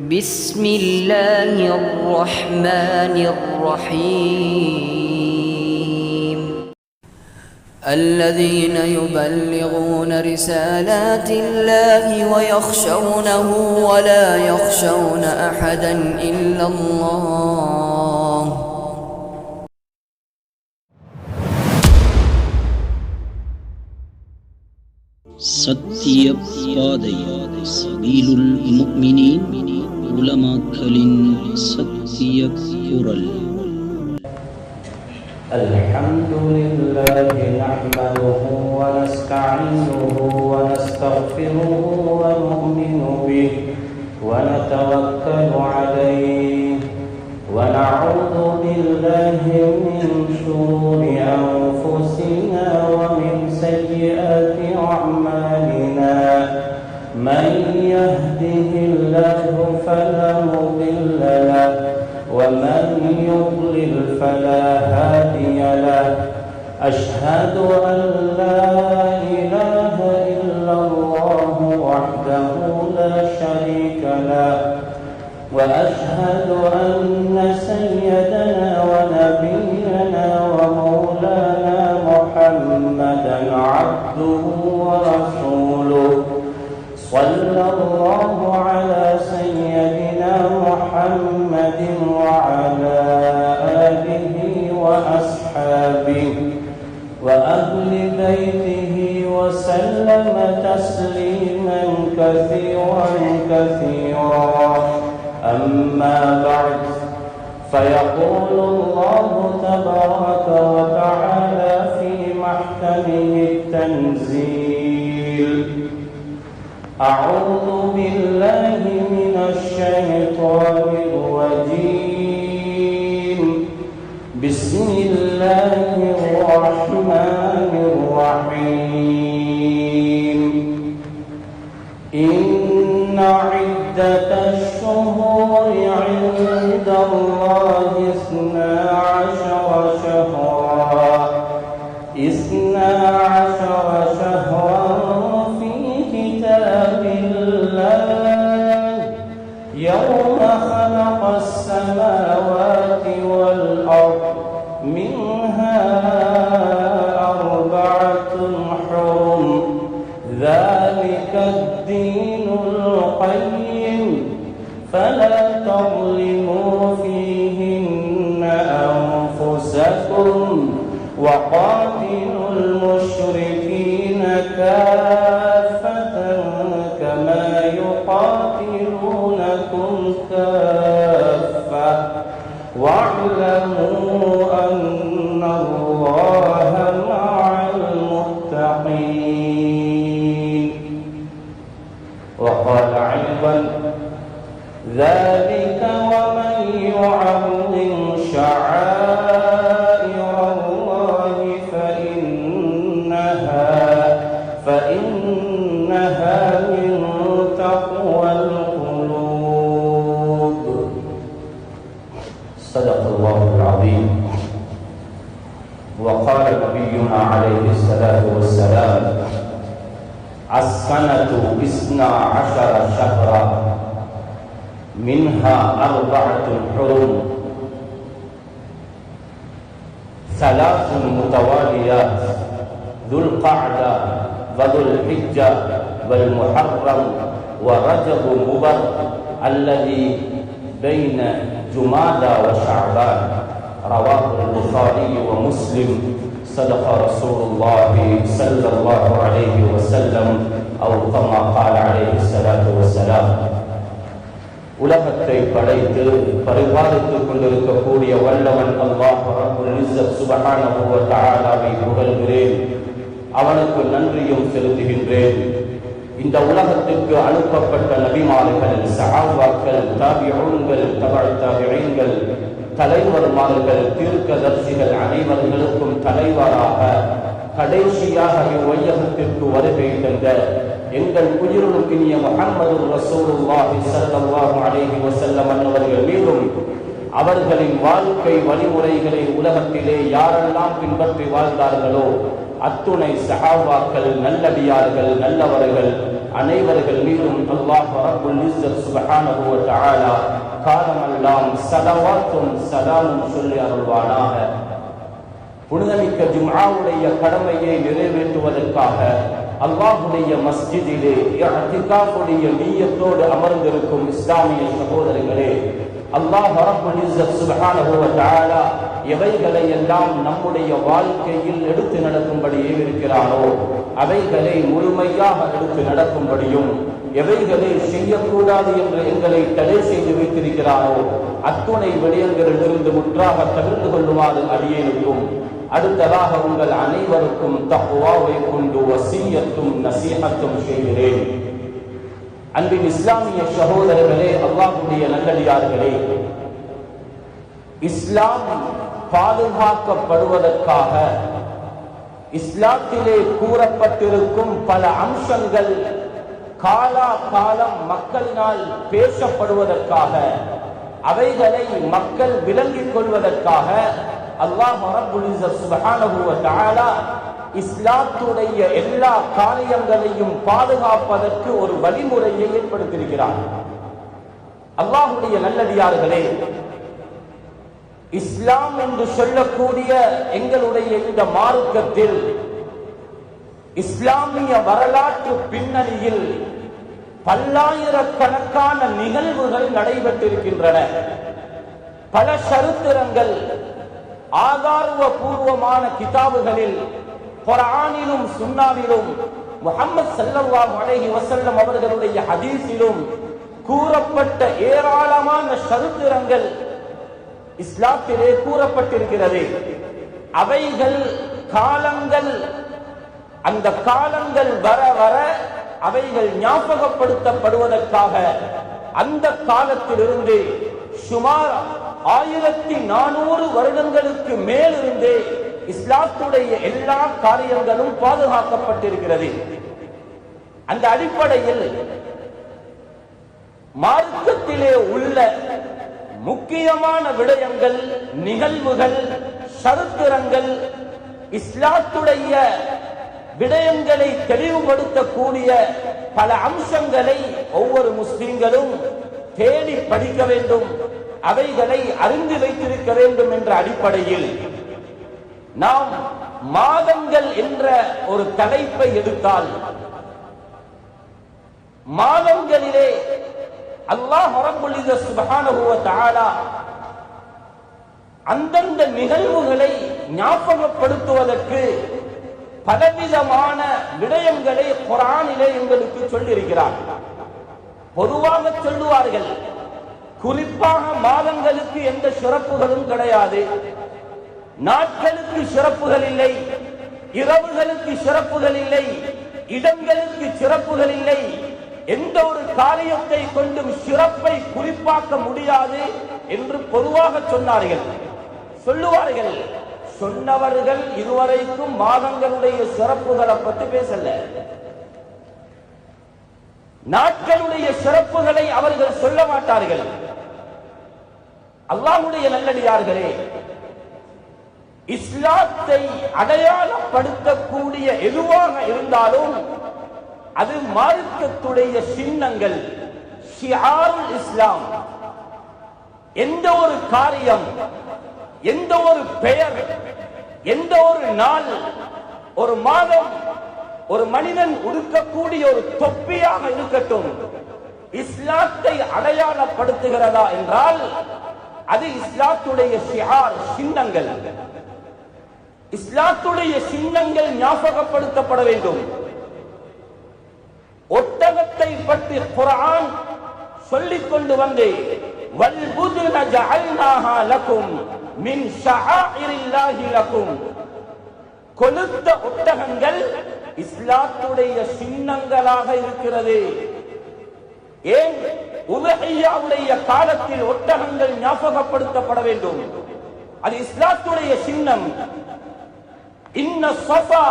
بسم الله الرحمن الرحيم الذين يبلغون رسالات الله ويخشونه ولا يخشون أحدا إلا الله சத்திய பாதை சபீலுல் முஃமினீன் உலமாக்களின் சத்திய குரல். அல்ஹம்துலில்லாஹி நஹ்மதுஹு வ நஸ்தஈனுஹு வ நஸ்தக்ஃபிருஹு வ நு'மினு பிஹி வ நதவக்கலு அலைஹி வ நஊது பில்லாஹி மின் ஷுரூரி அன்ஃபுஸினா வ மின் சய்யிஆத்தி அஅமாலினா من يهده الله فلا مضل له ومن يضلل فلا هادي له أشهد أن لا إله إلا الله وحده لا شريك له وأشهد أن سيدنا ونبينا ومولانا محمدا عبده ورسوله صلى الله على سيدنا محمد وعلى آله وأصحابه وأهل بيته وسلم تسليما كثيرا كثيرا. أما بعد فيقول الله تبارك وتعالى في محكمه التنزيل: أعوذ بالله من الشيطان الرجيم. بسم الله الرحمن الرحيم. إن عدة الشهور عند الله 12 شهرا في كتاب الله يوم خلق السماوات والأرض منها 4 حرم ذلك الدين القيم فلا تظلموا فيهن أنفسكم وقاتلوا المشركين كافة كما يقاتلونكم كافة واعلموا أن الله مع المتقين. وقال أيضا: ذلك ومن يعظم شعائر الله فإنها من تقوى القلوب. صدق الله العظيم. وقال نبينا عليه الصلاة والسلام: السنة 12 شهرا منها 4 حرم 3 متواليات ذو القعدة وذو الحجة والمحرم ورجب مبر الذي بين جمادى وشعبان. رواه البخاري ومسلم. صدق رسول الله صلى الله عليه وسلم أو كما قال عليه الصلاة والسلام. உலகத்தை படைத்து பரிபாலித்துக் கொண்டிருக்கக்கூடிய வல்லவன் அல்லாஹ் ரப்புல் இஸ்ஸத் சுப்ஹானஹு வ தஆலாவை புகழ்கிறேன், அவனுக்கு நன்றியும் செலுத்துகின்றேன். இந்த உலகத்திற்கு அனுப்பப்பட்ட நபிமார்கள், சஹாபாக்கள், தாபிஊன்கள், தபஅ தாபிஈன்கள், தலைவர்மார்கள், தீர்க்கதரிசிகள் அனைவர்களுக்கும் தலைவராக கடைசியாக இவ்வையகத்திற்கு வருகை தந்த எங்கள் உயிரினும் இனிய முஹம்மது ரசூலுல்லாஹி ஸல்லல்லாஹு அலைஹி வஸல்லம் அவர்கள் மீதும் அவர்களின் வாழ்க்கை வழிமுறைகளை உலகத்திலே யாரெல்லாம் பின்பற்றி வாழ்ந்தார்களோ அத்துணை சஹாபாக்கள், நல்லடியார்கள், நல்லவர்கள், அனைவர்கள் மீதும் அல்லாஹ் ரப்புல் இஸ்ஸத் சுப்ஹானஹு வ தஆலா காலமெல்லாம் ஸலவாத்தும் ஸலாமும் சொல்லி அருள்வானாக. புனிதமிக்க ஜும்ஆவுடைய கடமையை நிறைவேற்றுவதற்காக அல்லாஹ்வுடைய மஸ்ஜிதிலே இஅ்திகாஃபுடைய நிய்யத்தோடு அமர்ந்திருக்கும் இஸ்லாமிய சகோதரர்களே, அல்லாஹ் ரப்புல் இஸ்ஸத் சுப்ஹானஹு வ தஆலா எவைகளை எல்லாம் நம்முடைய வாழ்க்கையில் எடுத்து நடக்கும்படி இருக்கிறானோ அவைகளை முழுமையாக எடுத்து நடக்கும்படியும், எவைகளை செய்யக்கூடாது என்று எங்களை தடை செய்து வைத்திருக்கிறானோ அத்துணை விடயங்களிலிருந்து முற்றாக தவிர்த்து கொள்ளுமாறு அடியேனுக்கும் அடுத்ததாக உங்கள் அனைவருக்கும் தக்வாவை கொண்டு வசியத்தும் நசீஹத்தும் செய்கிறேன். அன்பின் இஸ்லாமிய சகோதரர்களே, அல்லாஹ்வுடைய நல்லடியார்களே, இஸ்லாம் பாதுகாக்கப்படுவதற்காக இஸ்லாத்திலே கூறப்பட்டிருக்கும் பல அம்சங்கள் காலா காலம் மக்களினால் பேசப்படுவதற்காக, அவைகளை மக்கள் விளங்கிக் கொள்வதற்காக அல்லாஹ் ரப்புல் இஸ்ஸத் சுப்ஹானஹு வ தஆலா இஸ்லாத்துடைய எல்லா காரியங்களையும் பாதுகாப்பதற்கு ஒரு வழிமுறையை ஏற்படுத்தியிருக்கிறார். அல்லாஹ்வுடைய நல்லடியார்களே, இஸ்லாம் என்று சொல்லக்கூடிய எங்களுடைய இந்த மார்க்கத்தில் இஸ்லாமிய வரலாற்று பின்னணியில் பல்லாயிரக்கணக்கான நிகழ்வுகள் நடைபெற்றிருக்கின்றன. பல சரித்திரங்கள் ஆதாரபூர்வமான கிதாபுகளில், குர்ஆனிலும் சுன்னாவிலும், முஹம்மது ஸல்லல்லாஹு அலைஹி வஸல்லம் அவர்களுடைய ஹதீஸிலும் கூறப்பட்ட ஏராளமான சரித்திரங்கள் இஸ்லாத்திலே கூறப்பட்டிருக்கிறது. அவைகள் காலங்கள், அந்த காலங்கள் வர வர அவைகள் ஞாபகப்படுத்தப்படுவதற்காக அந்த காலத்திலிருந்து சுமார் 1400 வருடங்களுக்கு மேலிருந்தே இஸ்லாத்துடைய எல்லா காரியங்களும் பாதுகாக்கப்பட்டிருக்கிறது. அந்த அடிப்படையில் மார்க்கத்திலே உள்ள முக்கியமான விடயங்கள், நிகழ்வுகள், சரித்திரங்கள், இஸ்லாத்துடைய விடயங்களை தெளிவுபடுத்தக்கூடிய பல அம்சங்களை ஒவ்வொரு முஸ்லிம்களும் தேடி படிக்க வேண்டும், அவைகளை அறிந்து வைத்திருக்க வேண்டும் என்ற அடிப்படையில் நாம் மாதங்கள் என்ற ஒரு தலைப்பை எடுத்தால், மாதங்களிலே அல்லாஹ் ரப்புல் இஸ்ஸத் சுப்ஹானஹு வ தஆலா அந்தந்த நிகழ்வுகளை ஞாபகப்படுத்துவதற்கு பலவிதமான விடயங்களை குர்ஆனிலே எங்களுக்கு சொல்லியிருக்கிறார். பொதுவாக சொல்லுவார்கள், குறிப்பாக மாதங்களுக்கு எந்த சிறப்புகளும் கிடையாது, நாட்களுக்கு சிறப்புகள் இல்லை, இரவுகளுக்கு சிறப்புகள் இல்லை, இடங்களுக்கு சிறப்புகள் இல்லை, எந்த ஒரு காரியத்தை கொண்டும் சிறப்பை குறிப்பாக்க முடியாது என்று பொதுவாக சொன்னார்கள், சொல்லுவார்கள். சொன்னவர்கள் இதுவரைக்கும் மாதங்களுடைய சிறப்புகளை பற்றி பேசல. நாட்களுடைய சிறப்புகளை அவர்கள் சொல்ல மாட்டார்கள். அல்லாஹ்வுடைய நல்லடியார்களே, இஸ்லாத்தை அடையாளப்படுத்தக்கூடிய எதுவாக இருந்தாலும் அது மார்க்கத்துடைய சின்னங்கள், ஷிஆருல் இஸ்லாம். எந்த ஒரு காரியம், எந்த ஒரு பெயர், எந்த ஒரு நாள், ஒரு மாதம், ஒரு மனிதன் உடுக்கக்கூடிய ஒரு தொப்பியாக இருக்கட்டும், இஸ்லாத்தை அடையாளப்படுத்துகிறதா என்றால் அது இஸ்லாத்துடைய ஷிஆர், சின்னங்கள். இஸ்லாத்துடைய சின்னங்கள் ஞாபகப்படுத்தப்பட வேண்டும். ஒட்டகத்தை பற்றி குர்ஆன் சொல்லிக் கொண்டு வந்து, வல் புதுன ஜஅல்நாஹா லகும் மின் ஷஆஇரில்லாஹி லகும், கொழுத்த ஒட்டகங்கள் இஸ்லாத்துடைய சின்னங்களாக இருக்கிறது. ஏன் உதுஹிய்யாவுடைய காலத்தில் ஒட்டகங்கள் ஞாபகப்படுத்தப்பட வேண்டும்? அது இஸ்லாத்துடைய சின்னம். இன்ன ஸஃபா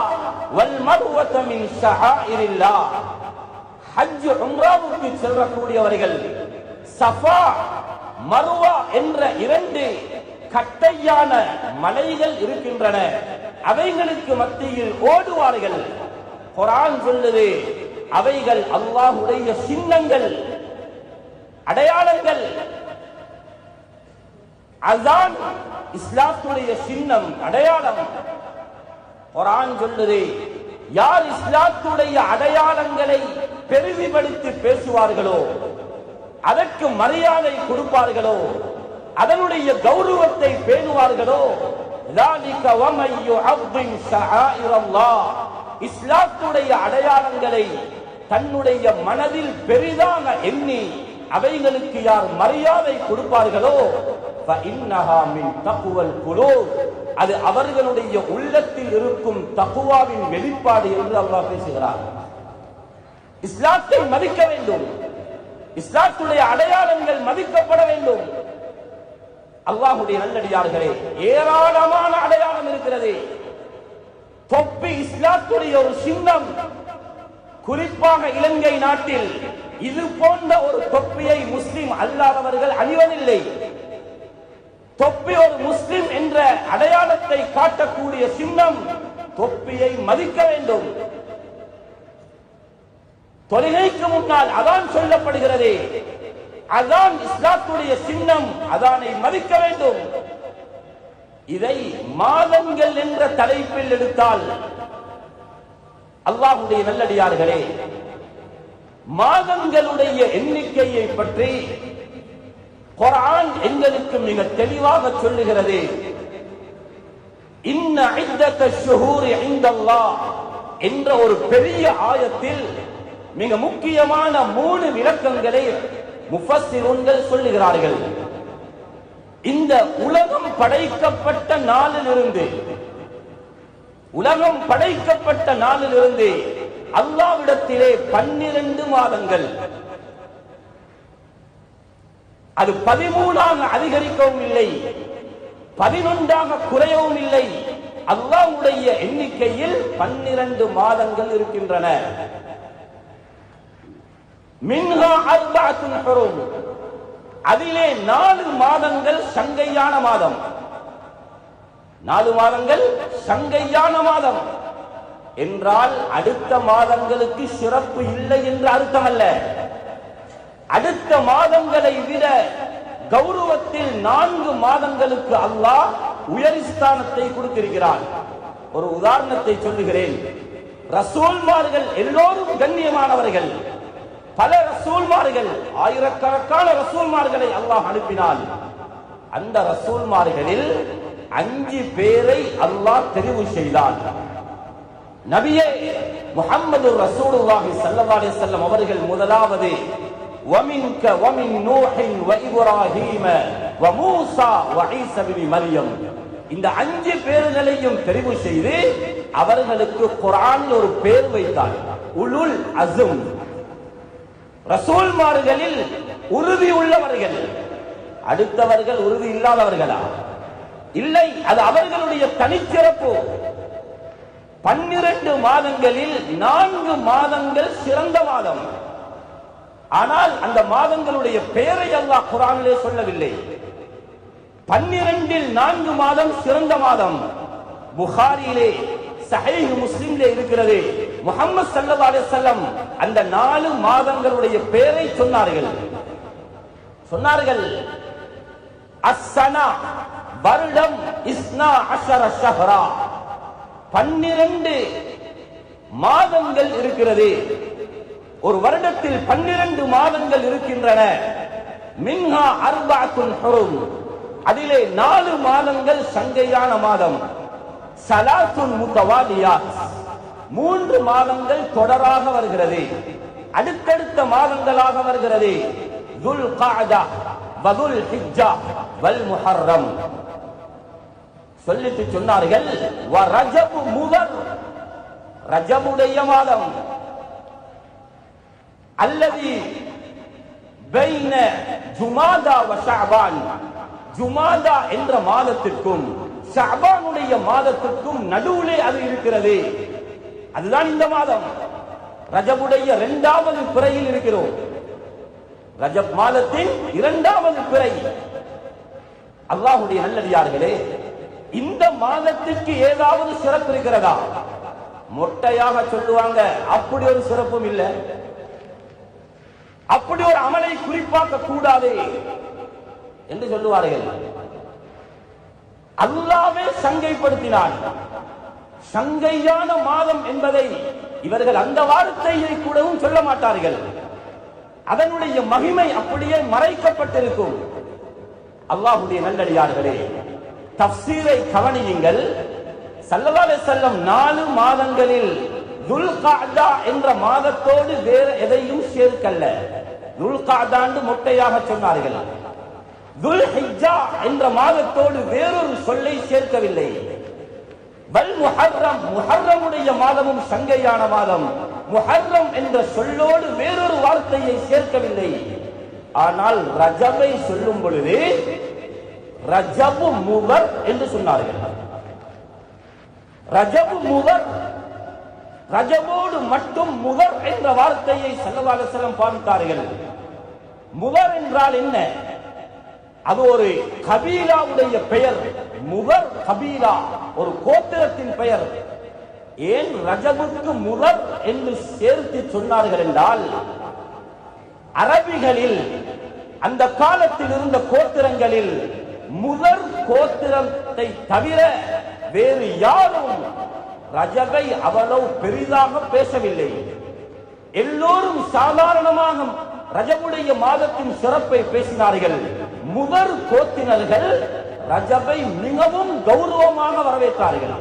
வல் மர்வத மின் ஷஆஇரில்லாஹ். ஹஜ் உம்ராவுக்கு செல்லக்கூடியவர்கள் சஃபா மர்வா என்ற 2 கட்டையான மலைகள் இருக்கின்றன, அவைகளுக்கு மத்தியில் ஓடுவார்கள். குர்ஆன் சொல்லுது, அவைகள் அல்லாஹ்வுடைய சின்னங்கள், அடையாளங்கள். அதான் இஸ்லாத்துடைய சின்னம், அடையாளம். குர்ஆன் சொல்லுதே, யார் இஸ்லாத்துடைய அடையாளங்களை பெரிதிப்படுத்தி பேசுவார்களோ, அதற்கு மரியாதை கொடுப்பார்களோ, அதனுடைய கௌரவத்தை பேணுவார்களோ, ذَلِكَ وَمَن يُعَظِّمْ شَعَائِرَ اللَّهِ, இஸ்லாத்துடைய அடையாளங்களை தன்னுடைய மனதில் பெரிதாக எண்ணி அவைகளுக்கு யார் மரியாதை கொடுப்பார்களோ, فَإِنَّهَا مِن تَقْوَى الْقُلُوبِ, அது அவர்களுடைய உள்ளத்தில் இருக்கும் தக்வாவின் வெளிப்பாடு என்று அல்லாஹ் பேசுகிறார். இஸ்லாத்தை மதிக்க வேண்டும், இஸ்லாத்துடைய அடையாளங்கள் மதிக்கப்பட வேண்டும். அல்லாஹ்வுடைய நல்லடியார்களே, ஏராளமான அடையாளம் இருக்கிறது. தொப்பி இஸ்லாத்துடைய ஒரு சின்னம். குறிப்பாக இலங்கை நாட்டில் இது போன்ற ஒரு தொப்பியை முஸ்லிம் அல்லாதவர்கள் அணிவதில்லை. தொப்பி ஒரு முஸ்லிம் என்ற அடையாளத்தை காட்டக்கூடிய சின்னம். தொப்பியை மதிக்க வேண்டும். தொழுகைக்கு முன்னால் அதான் சொல்லப்படுகிறது. அதான் இஸ்லாத்துடைய சின்னம். அதானை மதிக்க வேண்டும். இதை மாதங்கள் என்ற தலைப்பில் எடுத்தால், அல்லாஹ்வுடைய நல்லடியார்களே, மாதங்களுடைய எண்ணிக்கையை பற்றி குர்ஆன் எங்களுக்கு மிக தெளிவாக சொல்லுகிறது. இன்ன இத்தஷ் ஷுஹூரி இன்தல்லாஹ் என்ற ஒரு பெரிய ஆயத்தில் மிக முக்கியமான 3 விளக்கங்களை முஃபஸ்ஸிரூன்கள் சொல்லுகிறார்கள். இந்த உலகம் படைக்கப்பட்ட நாளிலிருந்து, உலகம் படைக்கப்பட்ட நாளிலிருந்து அல்லாஹ்விடத்திலே 12 மாதங்கள், அது 13ஆக அதிகரிக்கவும் இல்லை, 11ஆக குறையவும் இல்லை. அல்லாஹ்வுடைய எண்ணிக்கையில் 12 மாதங்கள் இருக்கின்றன. மின்ஹா அர்பஅத்துன் ஹுரும், அதிலே 4 மாதங்கள் சங்கையான மாதம். 4 மாதங்கள் சங்கையான மாதம் என்றால் அடுத்த மாதங்களுக்கு சிறப்பு இல்லை என்று அர்த்தம் அல்ல. அடுத்த மாதங்களை விட கௌரவத்தில் 4 மாதங்களுக்கு அல்லாஹ் உயர்ஸ்தானத்தை கொடுத்திருக்கிறான். ஒரு உதாரணத்தை சொல்லுகிறேன். ரசூல்மார்கள் எல்லோரும் கண்ணியமானவர்கள். பல ரசூல்மார்கள், ஆயிரக்கணக்கான ரசூல்மார்களை அல்லாஹ் அனுப்பினான். அந்த ரசூல்மார்களில் 5 பேரை அல்லாஹ் தெரிவு செய்தான். நபியே முஹம்மது ரசூலுல்லாஹி ஸல்லல்லாஹு அலைஹி வஸல்லம் அவர்கள் முதலாவது. وَمِنْكَ وَمِنْ نُوحٍ وَإِبْرَاهِيمَ وَمُوسَى وَعِيسَى بْنِ مَرْيَمْ, இந்த 5 பேர்களையும் தெரிவு செய்து அவர்களுக்கு குர்ஆனில் ஒரு பேர் வைத்தார், உலுல் அஸ்ம். ரசூல்மார்களில் உறுதி உள்ளவர்கள். அடுத்தவர்கள் உறுதி இல்லாதவர்களா? இல்லை, அது அவர்களுடைய தனிச்சிறப்பு. 12 மாதங்களில் 4 மாதங்கள் சிறந்த மாதம். ஆனால் அந்த மாதங்களுடைய பெயரை அல்லாஹ் குர்ஆனிலே சொல்லவில்லை. 12இல் 4 மாதம் சிறந்த மாதம். புகாரியிலே, சஹீஹ் முஸ்லிமிலே இருக்கிறது. முஹம்மது ஸல்லல்லாஹு அலைஹி வஸல்லம் அந்த 4 மாதங்களுடைய பெயரை சொன்னார்கள். அஸ்ஸனா, வருடம், இஸ்னா அஷர ஷஹ்ரா, 12 மாதங்கள் இருக்கிறது. ஒரு வருடத்தில் 12 மாதங்கள் இருக்கின்றன. மின்ஹா அர்பஅத்துன் ஹுரும், அதிலே 4 மாதங்கள் சங்கையான மாதம். ஸலாத்துன் முத்தவாலியாத், 3 மாதங்கள் தொடராக வருகிறது, அடுத்தடுத்த மாதங்களாக வருகிறது. துல் கஅதா வதுல் ஹிஜ்ஜா வல் முஹர்ரம். சொல்லிட்டு சொன்னார்கள், வ ரஜபு முதர், ரஜபுடைய மாதம். அல்லதி பைன ஜுமாதா வ ஷஅபான், ஜுமாதா என்ற மாதத்திற்கும் ஷஅபானுடைய மாதத்திற்கும் நடுவிலே அது இருக்கிறது. அதுதான் இந்த மாதம். ரஜபுடைய 2வது பிறையில் இருக்கிறோம். ரஜப் மாதத்தின் 2வது பிறை. அல்லாஹ்வுடைய நல்லடியார்களே, இந்த மாதத்திற்கு ஏதாவது சிறப்பு இருக்கிறதா? மொட்டையாக சொல்லுவாங்க. அப்படி ஒரு சிறப்பும் இல்லை. அப்படி ஒரு அமலை குறிப்பாக்க கூடாது என்று சொல்லுவார்கள். அல்லாஹ்வே சங்கைப்படுத்தினான். சங்கையான மாதம் என்பதை இவர்கள் அந்த வார்த்தையை கூடவும் சொல்ல மாட்டார்கள். அதனுடைய மகிமை அப்படியே மறைக்கப்பட்டிருக்கும். அல்லாஹ்வுடைய நல்லடியார்களே, தஃப்சீரை கவனியுங்கள். ஸல்லல்லாஹு அலைஹி வஸல்லம் 4 மாதங்களில் துல்காதா என்ற மாதத்தோடு வேறு எதையும் சேர்க்கல்ல. துல்காதாண்டு மொட்டையாக சொன்னார்கள். துல்ஹிஜ்ஜா என்ற மாதத்தோடு வேறொரு சொல்லை சேர்க்கவில்லை. பல் முஹர்ரம், முஹர்ரமுடைய மாதமும் சங்கையான மாதம். முஹர்ரம் என்ற சொல்லோடு வேறொரு வார்த்தையை சேர்க்கவில்லை. ஆனால் ரஜபை சொல்லும் பொழுது ரஜபு முதர் என்று சொன்னார்கள். ரஜபு முதர், ரஜபோடு மட்டும் முதர் என்ற வார்த்தையை ஸல்லல்லாஹு அலைஹி வஸல்லம் பாவித்தார்கள். முதர் என்றால் என்ன? அது ஒரு கபீலாவுடைய பெயர். முதர் கபீலா, ஒரு கோத்திரத்தின் பெயர். ஏன் ரஜபுக்கு முதர் என்று சேர்த்து சொன்னார்கள் என்றால், அரபிகளில் அந்த காலத்தில் இருந்த கோத்திரங்களில் முதர் கோத்திரத்தை தவிர வேறு யாரும் ரஜபை அவ்வளவு பெரிதாக பேசவில்லை. எல்லோரும் சாதாரணமாக ரஜபுடைய மாதத்தின் சிறப்பை பேசினார்கள். முதல் கோத்தினர்கள் ரஜபை மிகவும் கௌரவமாக வரவேற்றார்கள்.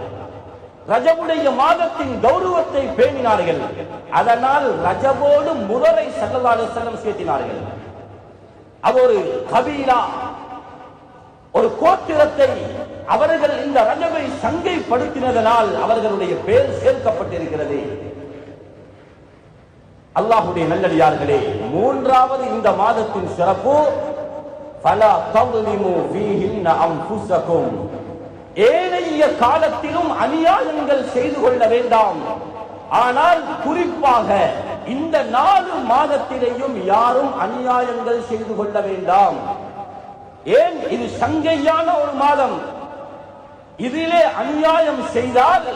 ரஜபுடைய மாதத்தின் கௌரவத்தை பேணினார்கள். அதனால் ரஜபோடு முதரை ஸல்லல்லாஹு அலைஹி வஸல்லம் சேர்த்தினார்கள். அது ஒரு கபீலா, ஒரு கோத்திரத்தை அவர்கள் இந்த ரஜபை சங்கைப்படுத்தினதனால் அவர்களுடைய பெயர் சேர்க்கப்பட்டிருக்கிறது. அல்லாஹ்வுடைய நல்லடியார்களே, மூன்றாவது இந்த மாதத்தின் சிறப்பு ஃபலா தظلموا فيهن انفسكم. ஏனைய காலத்திலும் அநியாயங்கள் செய்து கொள்ள வேண்டாம். ஆனால் குறிப்பாக இந்த 4 மாதத்திலேயும் யாரும் அநியாயங்கள் செய்து கொள்ள வேண்டாம். ஏன்? இது சங்கையான ஒரு மாதம். இதிலே அநியாயம் செய்தால்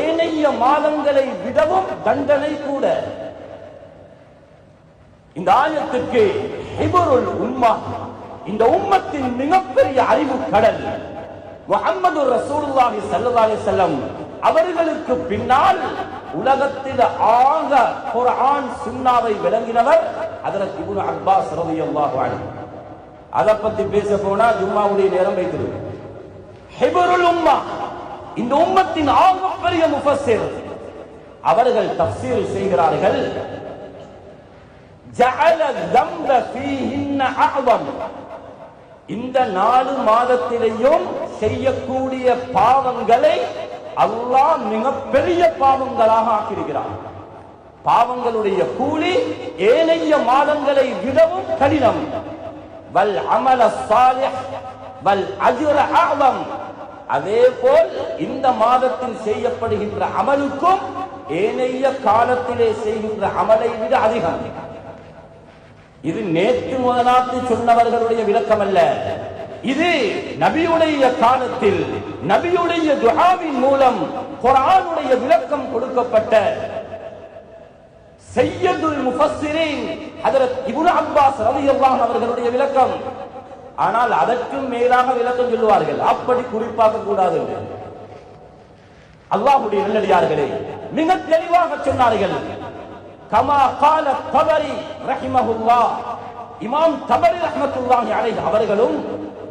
ஏனைய மாதங்களை விடவும் தண்டனை கூட. இந்த ஆயத்துக்கு ஹிபருல் உம்மா, இந்த உம்மத்தின் மிகப்பெரிய அறிவு கடல் முஹம்மது ரசூலுல்லாஹி ஸல்லல்லாஹு அலைஹி வஸல்லம் அவர்களுக்கு பின்னால் உலகத்தில் ஆக குர்ஆன் சுன்னாவை விளங்கினவர் ஹஜ்ரத் இப்னு அப்பாஸ் ரலியல்லாஹு அன்ஹு. அதை பத்தி பேச போனா ஜும்மாவுடைய நேரம் வைத்திருக்கும். ஹிபருல் உம்மா, இந்த உம்மத்தின் ஆகப்பெரிய முஃபஸ்ஸிர், அவர்கள் தஃப்சீர் செய்கிறார்கள். ஜஅல ذنب فيهن اعظم. இந்த 4 மாதத்திலேயும் செய்யக்கூடிய பாவங்களை அல்லாஹ் மிகப்பெரிய பாவங்களாக ஆக்கியிருக்கிறார். பாவங்களுடைய கூலி ஏனைய மாதங்களை விடவும் கடினம். வல் அமல் ஸாலிஹ் வல் அஜ்ர் அஅலம். அதேபோல் இந்த மாதத்தில் செய்யப்படுகின்ற அமலுக்கும் ஏனைய காலத்திலே செய்கின்ற அமலை விட அதிகம். இது நேற்று முதலாத்து சொன்னவர்களுடைய விளக்கம் அல்ல. இது நபியுடைய காலத்தில் நபியுடைய துஆவின் மூலம் குர்ஆனுடைய விளக்கம் கொடுக்கப்பட்ட சையதுல் முஃபஸ்ஸிரீன் ஹஜ்ரத் இப்னு அப்பாஸ் ரலியல்லாஹு அன்ஹு அவர்களுடைய விளக்கம். ஆனால் அதற்கும் மேலாக விளக்கம் சொல்லுவார்கள். அப்படி குறிப்பாக கூடாது. அல்லாஹ்வுடைய நல்லடியார்களே, மிக தெளிவாக சொன்னார்கள். கமா கால தபரி ரஹிமஹுல்லாஹ், இமாம் தபரி ரஹ்மத்துல்லாஹி அலைஹி அவர்களும்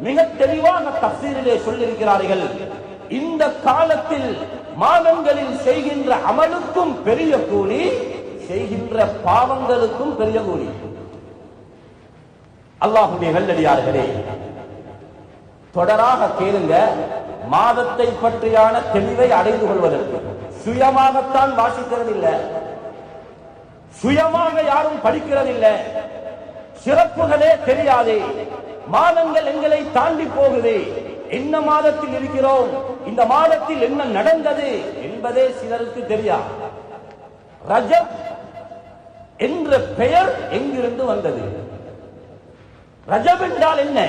மிக தெளிவான தஃப்சீரிலே சொல்லியிருக்கிறார்கள். இந்த காலத்தில் மாதங்களில் செய்கின்ற அமலுக்கும் பெரிய கூலி, செய்கின்ற பாவங்களுக்கும் பெரிய கூலி. அல்லாஹ்வுடைய நல்லடியார்களே, தொடராக கேளுங்க. மாதத்தை பற்றியான தெளிவை அடைந்து கொள்வதற்கு சுயமாகத்தான் வாசிக்கிறதில்லை, சுயமாக யாரும் படிக்கிறதில்லை. சிறப்புகளே தெரியாது. மாதங்கள் எங்களை தாண்டி போகுது. என்ன மாதத்தில் இருக்கிறோம், இந்த மாதத்தில் என்ன நடந்தது என்பதே சிலருக்கு தெரியாது. ரஜப் என்ற பெயர் எங்கிருந்து வந்தது? ரஜப் என்றால் என்ன?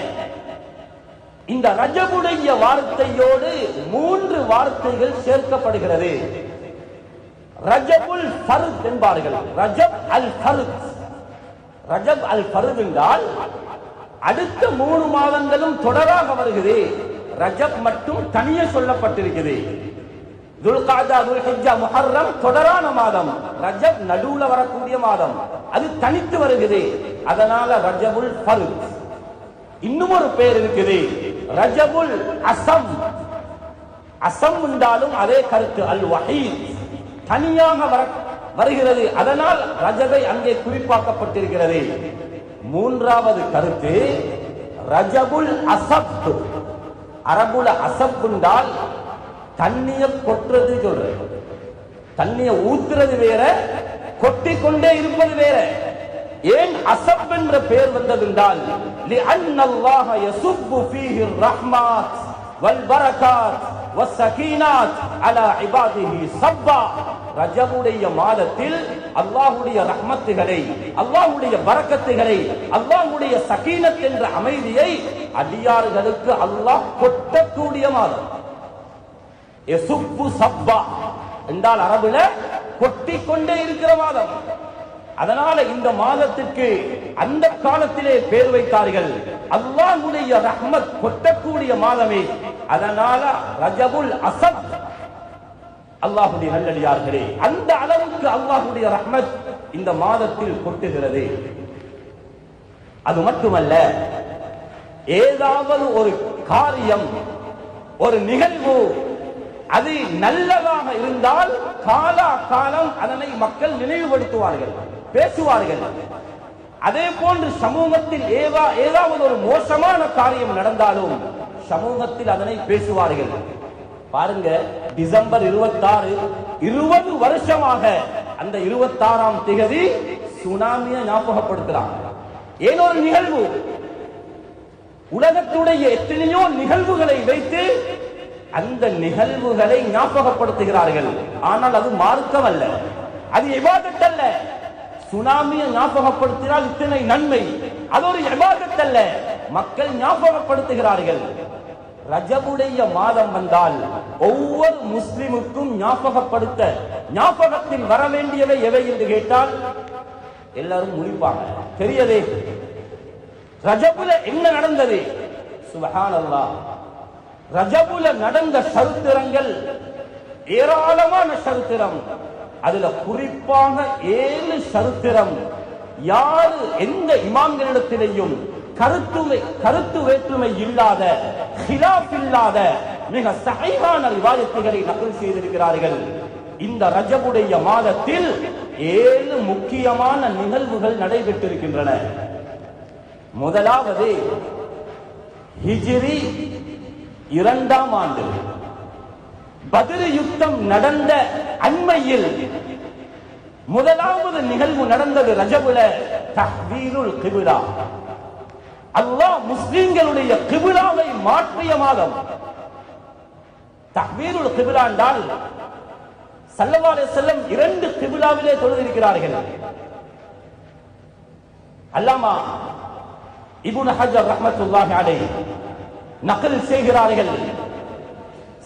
இந்த ரஜபுடைய வார்த்தையோடு 3 வார்த்தைகள் சேர்க்கப்படுகிறது. ரஜபுல் ஃபர்த் என்பார்கள். ரஜப் அல் ஃபர்த். ரஜப் அல் ஃபர்த் என்றால் அடுத்த 3 மாதங்களும் தொடராக வருகிறது. ரஜப் மட்டும் தனியே சொல்லப்பட்டிருக்கிறது. துல்காதா, துல்ஹிஜ்ஜா, முஹர்ரம் தொடரான மாதம். ரஜப் நடுவுல வரக்கூடிய மாதம், அது தனித்து வருகிறது. அதனால ரஜபுல் ஃபர்த். இன்னும் ஒரு பேர் இருக்குது, ரஜபுல் அஸம். அஸம் என்றாலும் அதே கருத்து, அல் வஹீத், தனியாக வருகிறது. அதனால் ரஜபை அங்கே குறிப்பாக்கப்பட்டிருக்கிறது. மூன்றாவது கருத்து ரஜபுல் அஸப். அரபுல அஸப் என்றால் தண்ணிய கொட்டுறது சொல்றது. தண்ணிய ஊத்துறது வேற, கொட்டிக்கொண்டே இருப்பது வேற. ஏன் அஸப் என்ற பெயர் வந்தது என்றால் லிஅன்னல்லாஹ யஸுப்பு ஃபீஹி الرحمات والبركات والسكينات على عباده صبا. ரஜபுடைய மாதத்தில் அல்லாஹ்வுடைய ரஹ்மத்துகளை, அல்லாஹ்வுடைய பரக்கத்துகளை, அல்லாஹ்வுடைய சகீனத் என்ற அமைதியை அடியார்களுக்கு அல்லாஹ் கொட்டக்கூடிய மாதம். யஸுப்பு சப்பா என்றால் அரபுல கொட்டிக்கொண்டே இருக்கிற மாதம். அதனால இந்த மாதத்திற்கு அந்த காலத்திலே பேர் வைத்தார்கள், அல்லாஹ்வுடைய ரஹ்மத் கொட்டக்கூடிய மாதமே. அதனால ரஜபுல் அஸப். அல்லாஹ்வுடைய நல்லடியார்களே, அந்த அளவுக்கு அல்லாஹ்வுடைய ரஹ்மத் இந்த மாதத்தில் கொட்டுகிறது. அது மட்டுமல்ல, ஏதாவது ஒரு காரியம், ஒரு நிகழ்வு அது நல்லதாக இருந்தால் காலா காலம் அதனை மக்கள் நினைவுபடுத்துவார்கள், பேசுவார்கள். அதே போன்று சமூகத்தில் ஏதாவது ஒரு மோசமான காரியம் நடந்தாலும் சமூகத்தில் அதனை பேசுவார்கள். பாருங்க, டிசம்பர் 26, 20 வருஷமாக அந்த 26ஆம் தேதி சுனாமியை ஞாபகப்படுத்துறாங்க. ஏன் ஒரு நிகழ்வு, உலகத்துடைய எத்தனையோ நிகழ்வுகளை வைத்து அந்த நிகழ்வுகளை ஞாபகப்படுத்துகிறார்கள். ஆனால் அது மார்க்கம் அல்ல, அது இபாதத் அல்ல. சுனாமியை ஞாபகப்படுத்தினால் இத்தனை நன்மை, அது ஒரு இபாதத் அல்ல. மக்கள் ஞாபகப்படுத்துகிறார்கள். ரஜபுடைய மாதம் வந்தால் ஒவ்வொரு முஸ்லிமுக்கும் ஞாபகப்படுத்த, ஞாபகத்தில் வர வேண்டியவை எவை என்று கேட்டால் எல்லாரும் முடிப்பாங்க. தெரியதே ரஜபுல என்ன நடந்தது? சுப்ஹானல்லாஹ். ரஜபுல நடந்த சரித்திரங்கள் ஏராளமான சரித்திரம். அதுல குறிப்பாக 7 சரித்திரம் யாரு எந்த இமாம்களிடத்திலேயும் கருத்து வேற்றுமை இல்லாத, ஹிலாஃப் இல்லாத மிக சஹீஹான ரிவாயத்துகளை நகல் செய்திருக்கிறார்கள். இந்த ரஜபுடைய மாதத்தில் 7 முக்கியமான நிகழ்வுகள் நடைபெற்றிருக்கின்றன. முதலாவது ஹிஜ்ரி 2ஆம் ஆண்டு பத்ர் யுத்தம் நடந்த அண்மையில் முதலாவது நிகழ்வு நடந்தது ரஜபுல. தஹ்வீலுல் கிப்லா. அல்லாஹ் முஸ்லிம்களுடைய கிப்லாவை மாற்றிய மாதம். தஹ்வீலுல் கிப்லா என்றால் ஸல்லல்லாஹு அலைஹி வஸல்லம் 2 கிப்லாவிலே தொழுதிருக்கிறார்கள். அல்லாமா இப்னு ஹஜர் ரஹ்மத்துல்லாஹி அலைஹி நகல் செய்கிறார்கள்.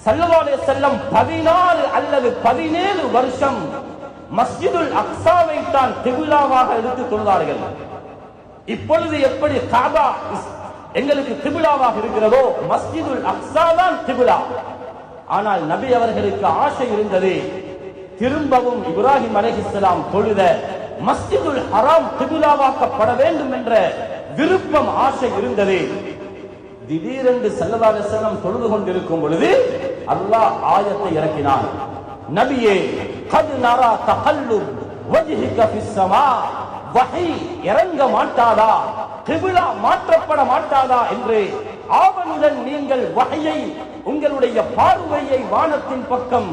ஸல்லல்லாஹு அலைஹி வஸல்லம் 14 அல்லது 17 வருஷம் மஸ்ஜிதுல் அக்ஸாவை தான் கிப்லாவாக எடுத்து தொழுதார்கள். இப்பொழுது எப்படி காபா எங்களுக்கு கிப்லாவாக இருக்கிறதோ, மஸ்ஜிதுல் அக்ஸா தான் கிப்லா. ஆனால் நபி அவர்களுக்கு ஆசை இருந்தது, திரும்பவும் இப்ராஹிம் அலைஹிஸ்ஸலாம் தொழுத மஸ்ஜிதுல் ஹராம் கிப்லாவாக்கப்பட வேண்டும் என்ற விருப்பம், ஆசை இருந்தது. திடீரென்று ஸல்லல்லாஹு அலைஹி வஸல்லம் தொழுது கொண்டிருக்கும் பொழுது அல்லாஹ் ஆயத்தை இறக்கினான். நபியே, கத் நரா தகல்லுப் வஜ்ஹிக ஃபிஸ் ஸமா. வஹி இறங்க மாட்டாதா, கிப்லா மாற்றப்பட மாட்டாதா என்று ஆவலுடன் நீங்கள் வஹியை, உங்களுடைய பார்வையை வானத்தின் பக்கம்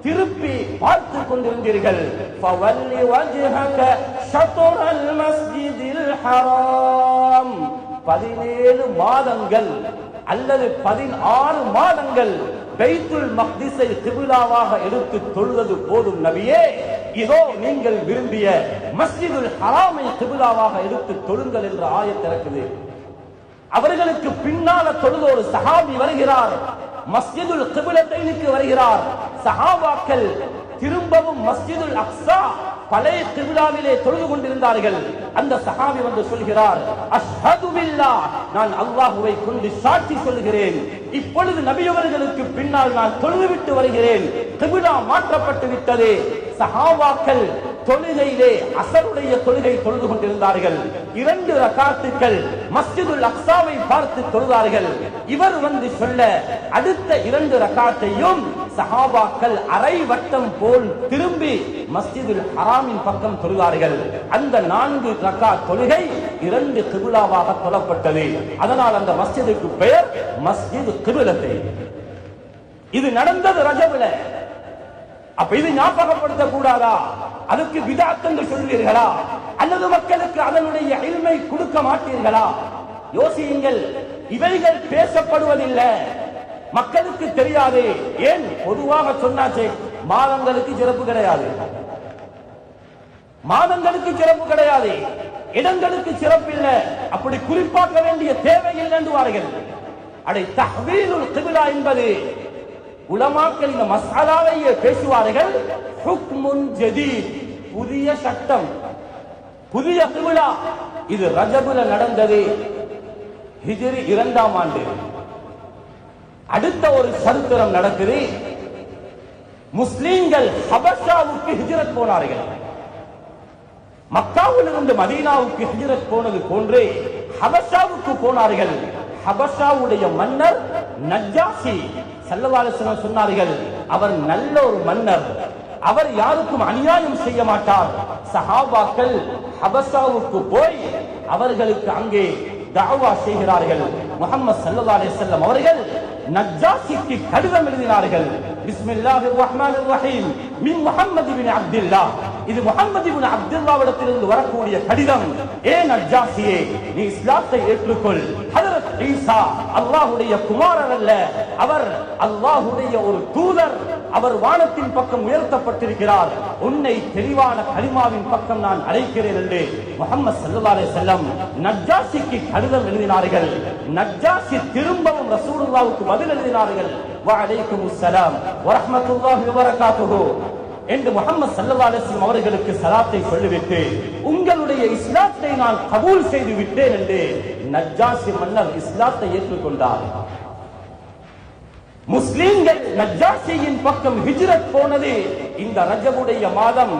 திருப்பி பார்த்து கொண்டிருந்தீர்கள். ஃபவல்லி வஜ்ஹக ஷத்ரல் மஸ்ஜிதில் ஹராம். 17 மாதங்கள் அல்லது 16 மாதங்கள் பைத்துல் மக்திஸை கிப்லாவாக எடுத்து தொழுவது போதும் நபியே. இதோ நீங்கள் விரும்பிய மஸ்ஜிதுல் ஹராமை கிப்லாவாக எடுத்து தொழுங்கள் என்ற ஆயத் இருக்குது. அவர்களுக்கு பின்னால தொழுத ஒரு சஹாபி வருகிறார், மஸ்ஜிதுல் கிப்லத்தைனுக்கு வருகிறார். சஹாபாக்கள் திரும்பவும் மஸ்ஜிதுல் அக்ஸா பழைய கிப்லாவிலே தொழுது கொண்டிருந்தார்கள். அந்த சஹாபி வந்து சொல்கிறார், அஷ்ஹது பில்லாஹ், நான் அல்லாஹ்வை கொண்டு சாட்சி சொல்கிறேன், இப்பொழுது நபி அவர்களுக்கு பின்னால் நான் தொழுதுவிட்டு வருகிறேன், கிப்லா மாற்றப்பட்டு விட்டது. சஹாபாக்கள் தொழுகையிலே அஸருடைய தொழுகை தொழுது கொண்டிருந்தார்கள். 2 ரகாத்துக்கள் மஸ்ஜிதுல் அக்ஸாவை பார்த்து தொழுதார்கள். இவர் வந்து சொல்ல அடுத்த 2 ரகாத்தையும் சஹாபாக்கள் அரை வட்டம் போல் திரும்பி மஸ்ஜிதுல் ஹராமின் பக்கம் தொழுதார்கள். அந்த 4 ரகாத் தொழுகை 2 கிப்லாவாக தொழப்பட்டது. அதனால் அந்த மஸ்ஜிதுக்கு பெயர் மஸ்ஜித் கிப்லத்தை. இது நடந்தது ரஜபுல. அப்ப இது ஞாபகப்படுத்த கூடாதா? அதுக்கு பிதஅத் என்று சொல்வீர்களா? அல்லது மக்களுக்கு அதனுடைய இல்மை கொடுக்க மாட்டீர்களா? யோசியுங்கள். இவைகள் பேசப்படுவதில்லை, மக்களுக்கு தெரியாது. ஏன்? பொதுவாக சொன்னாச்சே, மாதங்களுக்கு சிறப்பு கிடையாது, மாதங்களுக்கு சிறப்பு கிடையாது, இடங்களுக்கு சிறப்பு இல்லை, அப்படி குறிப்பாக்க வேண்டிய தேவை இல்லை என்றுவார்கள். அடை தஹ்வீலுல் கிப்லா என்பது உலமாக்கள் இந்த மஸ்அலாவையே பேசுவார்கள். ஹுக்முன் ஜதீத், புதிய சட்டம், புதிய கிப்லா. இது ரஜபுல நடந்தது, ஹிஜ்ரி 2ஆம் ஆண்டு. அடுத்த ஒரு சரித்திரம் நடக்குது. முஸ்லிம்கள் ஹபஷாவுக்கு ஹிஜ்ரத் போனார்கள். மக்காவிலிருந்து மதீனாவுக்கு ஹிஜ்ரத் போனது போன்றே ஹபஷாவுக்கு போனார்கள். ஹபஷாவுடைய மன்னர் நஜ்ஜாஷி. ஸல்லல்லாஹு அலைஹி வஸல்லம் சொன்னார்கள், அவர் நல்ல ஒரு மன்னர், அவர் யாருக்கும் அநியாயம் செய்ய மாட்டார். சஹாபாக்கள் ஹபஷாவுக்கு போய் அவர்களுக்கு அங்கே தஅவா செய்கிறார்கள். முஹம்மது ஸல்லல்லாஹு அலைஹி வஸல்லம் அவர்கள் நஜ்ஜாஷிக்கு கடிதம் எழுதினார்கள். பிஸ்மில்லாஹிர் ரஹ்மானிர் ரஹீம் மின் முஹம்மது இப்னு அப்துல்லாஹ். இது முஹம்மது இப்னு அப்துல்லாஹ்விடத்திலிருந்து வரக்கூடிய கடிதம். ஏ நஜ்ஜாஷியே, நீ இஸ்லாத்தை ஏற்றுக்கொள். ஹஜ்ரத் ஈசா அல்லாஹ்வுடைய குமாரர் அல்ல, அவர் அல்லாஹ்வுடைய ஒரு தூதர். அவர் வானத்தின் பக்கம் உயர்த்தப்பட்டிருக்கிறார். உன்னை தெளிவான கலிமாவின் பக்கம் நான் அழைக்கிறேன் என்று முஹம்மது ஸல்லல்லாஹு அலைஹி வஸல்லம் நஜ்ஜாஷிக்கு கடிதம் எழுதினார்கள். நஜ்ஜாஷி திரும்பவும் ரசூலுல்லாஹ்வுக்கு பதில் எழுதினார்கள். வ அலைக்குமுஸ் ஸலாம் வ ரஹ்மத்துல்லாஹி வ பரகாத்துஹு என்று முஹம்மது ஸல்லல்லாஹு அலைஹி வஸல்லம் அவர்களுக்கு சலாத்தை சொல்லிவிட்டு, உங்களுடைய இஸ்லாத்தை நான் கபூல் செய்து விட்டேன் என்று நஜ்ஜாஷி மன்னர் இஸ்லாத்தை ஏற்றுக்கொண்டார். முஸ்லிம்கள் நஜ்ஜாஷியின் பக்கம் ஹிஜ்ரத் போனது இந்த ரஜபுடைய மாதம்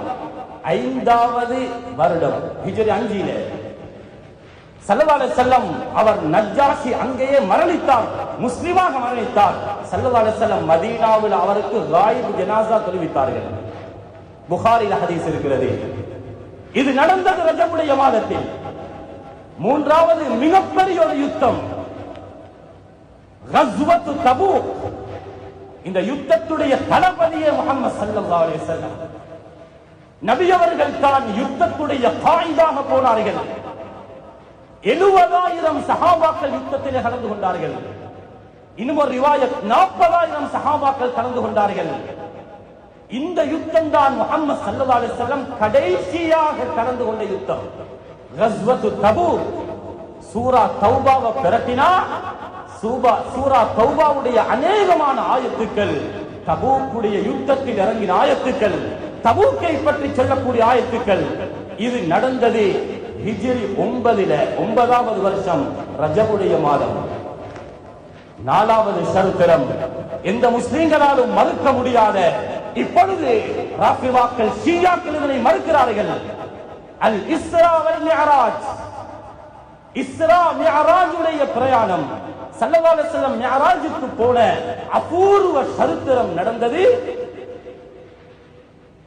5வது வருடம், ஹிஜ்ரி 5. ஸல்லல்லாஹு அலைஹி வஸல்லம் அவர் நஜ்ஜாஷி அங்கேயே மரணித்தார், முஸ்லிமாக மரணித்தார். ஸல்லல்லாஹு அலைஹி வஸல்லம் மதீனாவில் அவருக்கு காயிப் ஜனாஸா தொழுவித்தார்கள். புகாரில் ஹதீஸ் இருக்கிறது. இது நடந்தது ரஜபுடைய மாதத்தில். 3வது மிகப்பெரிய ஒரு யுத்தம், கஸ்வத் தபூக். இந்த யுத்தத்துடைய தளபதியே முஹம்மது ஸல்லல்லாஹு அலைஹி வஸல்லம். நபி அவர்கள் தான் யுத்தத்துடைய காயிதாக போனார்கள். 70,000 சஹாபாக்கள் யுத்தத்திலே கலந்து கொண்டார்கள். இன்னும் ஒரு ரிவாயத் 40,000 சஹாபாக்கள் கலந்து கொண்டார்கள். இந்த யுத்தம் தான் முஹம்மது ஸல்லல்லாஹு அலைஹி வஸல்லம் கடைசியாக கலந்து கொண்ட யுத்தம், கஸ்வத் தபூக். சூரா தௌபாவை பிரட்டினா சூரா தௌபாவுடைய அநேகமான ஆயத்துக்கள் தபூக்குடைய யுத்தத்தில் இறங்கின ஆயத்துக்கள், தபூக்கை பற்றி சொல்லக்கூடிய ஆயத்துக்கள். இது நடந்தது ஹிஜ்ரி 9வது வருஷம், ரஜபுடைய மாதம். 4வது சரித்திரம், எந்த முஸ்லிம்களாலும் மறுக்க முடியாத, இப்பொழுது ராஃபிவாக்கள் ஷியாக்கள் இதனை மறுக்கிறார்கள். அல் இஸ்ரா வல் மிஅராஜ், இஸ்ரா மிஅராஜுடைய பிரயாணம். ஸல்லல்லாஹு அலைஹி வஸல்லம் மிஅராஜுக்கு போன அபூர்வ சரித்திரம் நடந்தது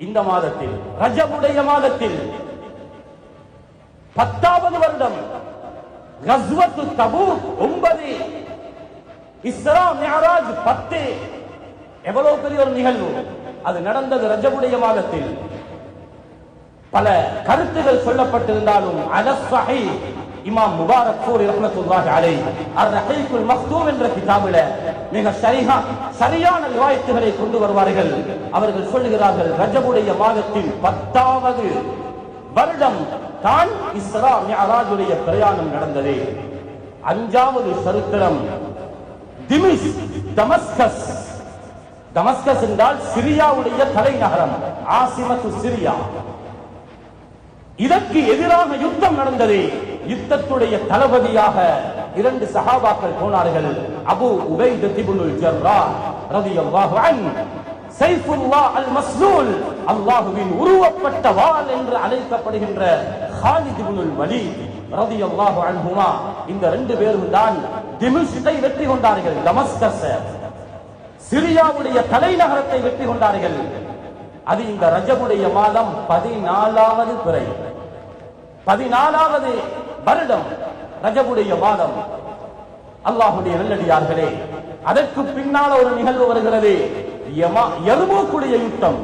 இந்த மாதத்தில், ரஜபுடைய மாதத்தில். 10வது வருடம், கஸ்வத் தபூக் 9, இஸ்ரா மிஅராஜ் 10. எவ்வளவு பெரிய ஒரு நிகழ்வு! அது நடந்தது ரஜபுடைய மாதத்தில். பல கருத்துகள் சொல்லப்பட்டிருந்தாலும் அலஸ் ஸஹீஹ், இமாம் முபாரக் ஃபூரி ரஹ்மத்துல்லாஹி அலைஹி அர்-ரஹீக்குல் மக்தூம் என்ற கிதாபில மிக சரியான ரிவாயத்துகளை கொண்டு வருவார்கள். அவர்கள் சொல்லுகிறார்கள், ரஜபுடைய மாதத்தில் 10வது வருடம் தான் இஸ்ரா மிஅராஜுடைய பிரயாணம் நடந்தது. 5வது சரித்திரம், டமஸ்கஸ். தமஸ்கஸ் என்றால் சிரியாவுடைய தலைநகரம், ஆசிமத்து சிரியா. இதற்கு எதிராக யுத்தம் நடந்தது. யுத்தத்துடைய தளபதியாக 2 சஹாபாக்கள் போனார்கள். அபூ உபைதா இப்னுல் ஜர்ராஹ் ரலியல்லாஹு அன்ஹு, சைஃபுல்லாஹ் அல் மஸ்லூல், அல்லாஹ்வின் உருவப்பட்ட வாள் என்று அழைக்கப்படுகின்ற காலித் இப்னுல் வலீத் ரலியல்லாஹு அன்ஹுமா. இந்த 2 பேரும் தான் திமிஷ்கை வெற்றி கொண்டார்கள். தமஸ்கஸ் சிரியாவுடைய தலைநகரத்தை வெற்றி கொண்டார்கள். அது இந்த ரஜபுடைய மாதம் 14வது பிறை, 14வது வருடம் ரஜபுடைய மாதம். அல்லாஹ்வுடைய நல்லடியார்களே, அதற்கு பின்னால ஒரு நிகழ்வு வருகிறது. யர்மூக்குடைய யுத்தம்,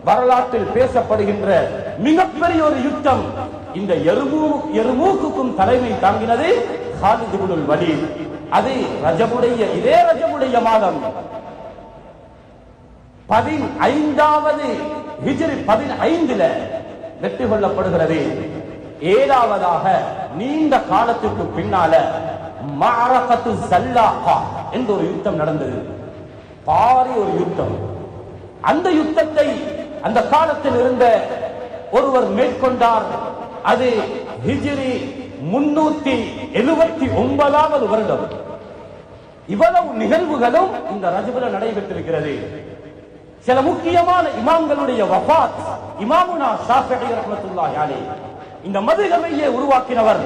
வரலாற்றில் பேசப்படுகின்ற மிகப்பெரிய ஒரு யுத்தம். இந்த யர்மூக்குக்கும் தலைமை தாங்கினது காலித் இப்னுல் வலீத். அது இதே ரஜபுடைய மாதம் 15வது ஹிஜ்ரி 15ல வெற்றி கொள்ளப்படுகிறது. 7வதாக நீண்ட காலத்துக்கு பின்னால மஅரகத்து ஸல்லாஹா என்ற ஒரு யுத்தம் நடந்தது. பாரிய ஒரு யுத்தம். அந்த யுத்தத்தை அந்த காலத்தில் இருந்த ஒருவர் மேற்கொண்டார். அது ஹிஜ்ரி 379வது வருடம். இவ்வளவு நிகழ்வுகளும் இந்த ரஜபுல நடைபெற்றிருக்கிறது. சில முக்கியமான இமாம்களுடைய வஃபாத். இமாமுனா ஷாஃபிஈ ரஹ்மத்துல்லாஹி அலைஹி இந்த மதுஹபையே உருவாக்கினவர்.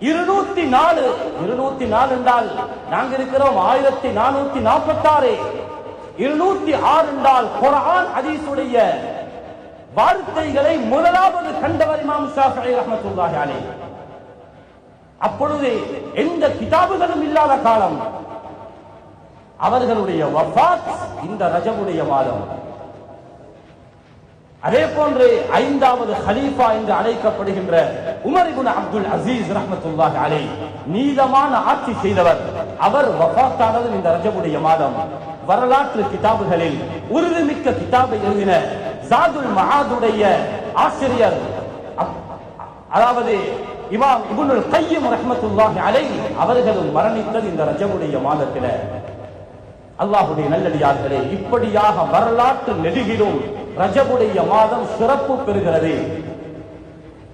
204 என்றால் நாங்க இருக்கிறோம் 1446. 206 என்றால் குர்ஆன் ஹதீஸுடைய வார்த்தைகளை முதலாவது கண்டவர் இமாம் ஷாஃபிஈ ரஹ்மத்துல்லாஹி அலைஹி. அப்பொழுது எந்த கிதாபுகளும் இல்லாத காலம். அவர்களுடைய வஃபாத் இந்த ரஜபுடைய மாதம். அதே போன்று 5வது ஹலீஃபா என்று அழைக்கப்படுகின்ற உமர் இப்னு அப்துல் அசீஸ் ரஹ்மத்துல்லாஹி அலைஹி நீதமான ஆட்சி செய்தவர். அவர் வஃபாத்தானது இந்த ரஜபுடைய மாதம். வரலாற்று கிதாபுகளில் உறுதிமிக்க கிதாபை எழுதின ஜாதுல் மஆதுடைய ஆசிரியர், அதாவது இமாம் இப்னுல் கையிம் ரஹ்மத்துல்லாஹி அலைஹி அவர்களும் மரணித்தது இந்த ரஜபுடைய மாதத்தில. அல்லாஹ்வுடைய நல்லடியார்களே, இப்படியாக வரலாற்று நெடுகிலும் ரஜபுடைய மாதம் சிறப்பு பெறுகிறது.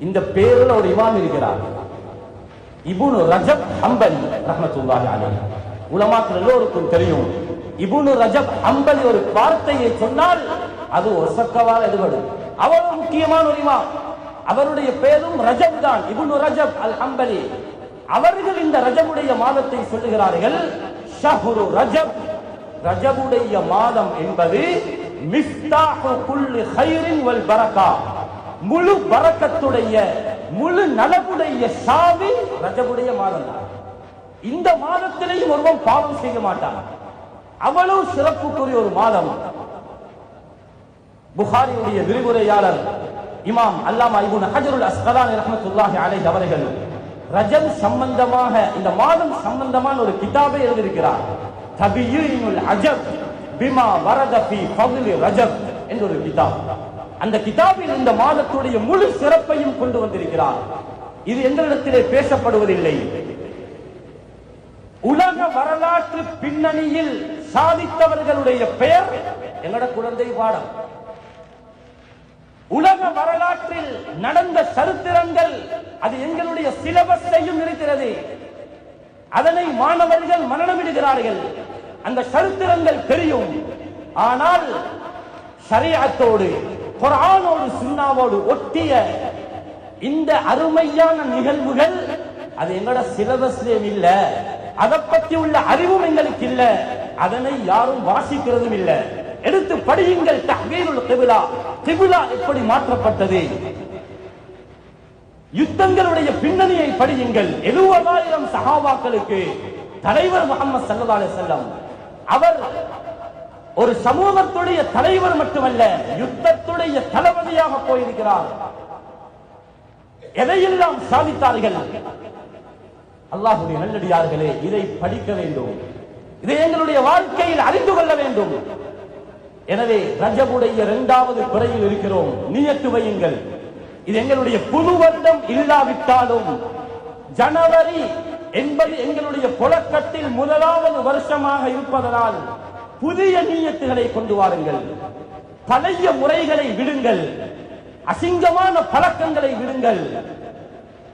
இந்த பேரில் ஒரு இமாம் இருக்கிறார், இப்னு ரஜப் ஹம்பலி ரஹ்மத்துல்லாஹி அலைஹி. உலமாக்கள் எல்லோருக்கும் தெரியும், இப்னு ரஜப் ஹம்பலி ஒரு வார்த்தையை சொன்னால் அது ஒசக்கவால் எடுபடும். அவ்வளவு முக்கியமான ஒரு இமாம். அவருடைய பேரும் ரஜப் தான், இப்னு ரஜப் அல் ஹம்பலி. அவர்கள் இந்த ரஜபுடைய மாதத்தை சொல்லுகிறார்கள், ஷஹ்ரு ரஜப், ரஜபுடைய மாதம் என்பது மிஃப்தாஹு குல்லி கைரின் வல் பரக்கா, முழு பரக்கத்துடைய முழு நலவுடைய சாவி ரஜபுடைய மாதம் தான். இந்த மாதத்திலேயும் ஒருவன் பாவம் செய்ய மாட்டான். அவ்வளவு சிறப்புக்குரிய ஒரு மாதம். புகாரியுடைய விரிவுரையாளர் இமாம் அல்லாமா இப்னு ஹஜருல் அஸ்கலானி ரஹ்மத்துல்லாஹி அலைஹி அவர்கள் ரஜப் சம்பந்தமாக, இந்த மாதம் சம்பந்தமான ஒரு கிதாபை எழுதியிருக்கிறார். தபியீனுல் அஜப் பிமா வரத ஃபீ ஃபضل ரஜப் என்ற ஒரு கிதாப். அந்த கிதாபில் இந்த மாதத்துடைய முழு சிறப்பையும் கொண்டு வந்திருக்கிறார். இது எங்களிடத்திலே பேசப்படுவதில்லை. உலக வரலாற்று பின்னணியில் சாதித்தவர்களுடைய பெயர் எங்கட குழந்தை பாடம். உலக வரலாற்றில் நடந்த சரித்திரங்கள் அது எங்களுடைய சிலபஸையும் இருக்கிறது. அதனை மாணவர்கள் மனனமிடுகிறார்கள். அந்த சரித்திரங்கள் தெரியும். ஆனால் ஷரீஅத்தோடு குர்ஆனோடு சுன்னாவோடு ஒட்டிய இந்த அருமையான நிகழ்வுகள் அது எங்களோட சிலபஸ்லயும் இல்ல. அதை பற்றி உள்ள அறிவும் எங்களுக்கு இல்ல. அதனை யாரும் வாசிக்கிறதும் இல்ல. எடுத்து படியுங்கள். தஹ்வீருல் கிப்லா, கிப்லா எப்படி மாற்றப்பட்டது, யுத்தங்களுடைய பின்னணியை படியுங்கள். 70,000 சஹாபாக்களுக்கு தலைவர் முஹம்மது ஸல்லல்லாஹு அலைஹி வஸல்லம். அவர் ஒரு சமூகத்துடைய தலைவர் மட்டுமல்ல, யுத்தத்துடைய தளபதியாக போயிருக்கிறார். எதையெல்லாம் சாதித்தார்கள். அல்லாஹ்வுடைய நல்லடியார்களே, இதை படிக்க வேண்டும். இதை எங்களுடைய வாழ்க்கையில் அறிந்து கொள்ள வேண்டும். எனவே ரஜபுடைய 2வது பிறையில் இருக்கிறோம். நியத்து வையுங்கள். இது எங்களுடைய புது வருடம் இல்லாவிட்டாலும் ஜனவரி என்பது எங்களுடைய புழக்கத்தில் 1வது வருஷமாக இருப்பதனால் புதிய நீயத்துகளை கொண்டு வாருங்கள். பழைய முறைகளை விடுங்கள். அசிங்கமான பழக்கங்களை விடுங்கள்.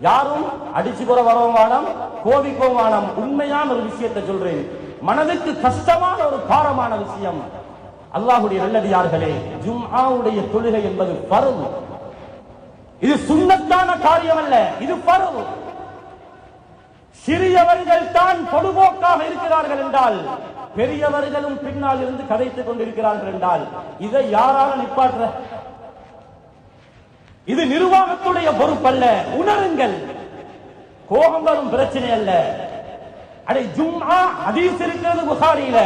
யாரும் அடிச்சு கூட வரவும் வேணாம், கோபிக்கவும் வேணாம். உண்மையான ஒரு விஷயத்தை சொல்றேன், மனதுக்கு கஷ்டமான ஒரு பாரமான விஷயம். அல்லாஹ்வுடைய நல்லடியார்களே, ஜும்ஆவுடைய தொழுகை என்பது ஃபர்து. இது சுன்னத்தான காரியம் அல்ல, இது ஃபர்து. சிறியவர்கள் தான் பொதுபோக்காக இருக்கிறார்கள் என்றால், பெரியவர்களும் பின்னால் இருந்து கதைத்துக் கொண்டிருக்கிறார்கள் என்றால், இதை யாரால நிப்பாற்ற? இது நிர்வாகத்துடைய பொறுப்பல்ல. உணருங்கள். கோபம் வரும் பிரச்சனை அல்ல. அடே, ஜும்ஆ ஹதீஸ் இருக்கிறது புகாரியில.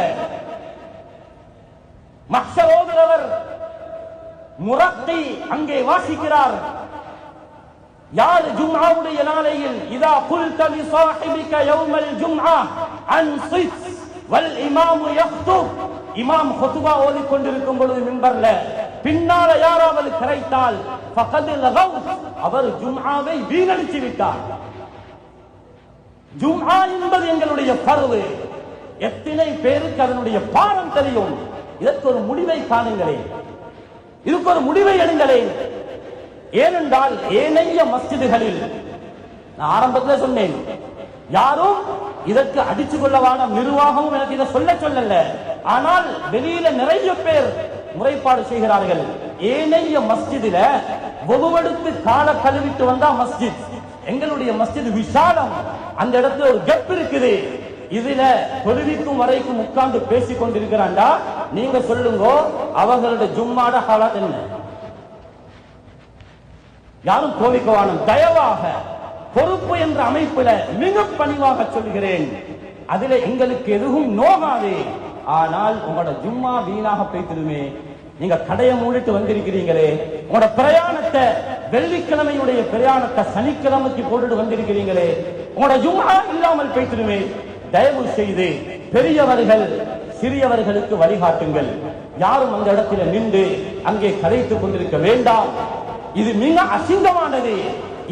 மஹ்ஷர் ஓதுறவர் முரத்தி அங்கே வாசிக்கிறார். யார் ஜும்ஆவுடைய நாளையில் இதா குல்த லி ஸாஹிபிக யௌமல் ஜும்ஆ அன்சித் வல் இமாமு யக்துப், இமாம் குத்பா ஓதிக் கொண்டிருக்கும் பொழுது மிம்பர்ல பின்னால யாராவது கரைத்தால் ஃபகத் லகவ், அவர் ஜும்ஆவை வீணடித்து விட்டார். ஜும்ஆ என்பது எங்களுடைய ஃபர்து. எத்தனை பேருக்கு அதனுடைய பாரம் தெரியும்? இதற்கு ஒரு முடிவை காணுங்களேன், இதுக்கு ஒரு முடிவை எடுங்களேன். ஏனென்றால் ஏனைய மஸ்ஜிதுகளில் நான் ஆரம்பத்தில் சொன்னேன், யாரும் இதற்கு அடிச்சு கொள்ளவான நிர்வாகமும் எனக்கு இதை சொல்லல. ஆனால் வெளியில நிறைய பேர் முறைப்பாடு செய்கிறார்கள். ஏனைய மஸ்ஜிதில ஒவ்வொருத்து கால கழுவிட்டு வந்தா மஸ்ஜித், எங்களுடைய மஸ்ஜித் விசாலம், அந்த இடத்துல ஒரு கெப் இருக்குது. இதுல தொழுவிக்கும் வரைக்கும் உட்கார்ந்து பேசிக் கொண்டிருக்கிறாண்டா, நீங்க சொல்லுங்க அவர்களுடைய ஜும்மாட ஹாலாத் என்ன? யாரும் கோவிக்கவானும் தயவாக பொறுப்பு என்ற அமைப்புல மிக பணிவாக சொல்கிறேன், அதுல எங்களுக்கு எதுவும் நோகாது. ஆனால் உங்களோட ஜும்மா வீணாக போய்த்திடுமே. நீங்க கடையை மூடிட்டு வந்திருக்கிறீங்களே, உங்களோட பிரயாணத்தை வெள்ளிக்கிழமையுடைய பிரயாணத்தை சனிக்கிழமைக்கு போட்டுட்டு வந்திருக்கிறீங்களே, உங்களோட ஜும்மா இல்லாமல் போய்த்திடுமே. தயவு செய்து பெரியவர்கள் சிறியவர்களுக்கு வழிகாட்டுங்கள். யாரும் அந்த இடத்துல நின்று அங்கே கதைத்துக் கொண்டிருக்க வேண்டாம். இது மிக அசிங்கமானது.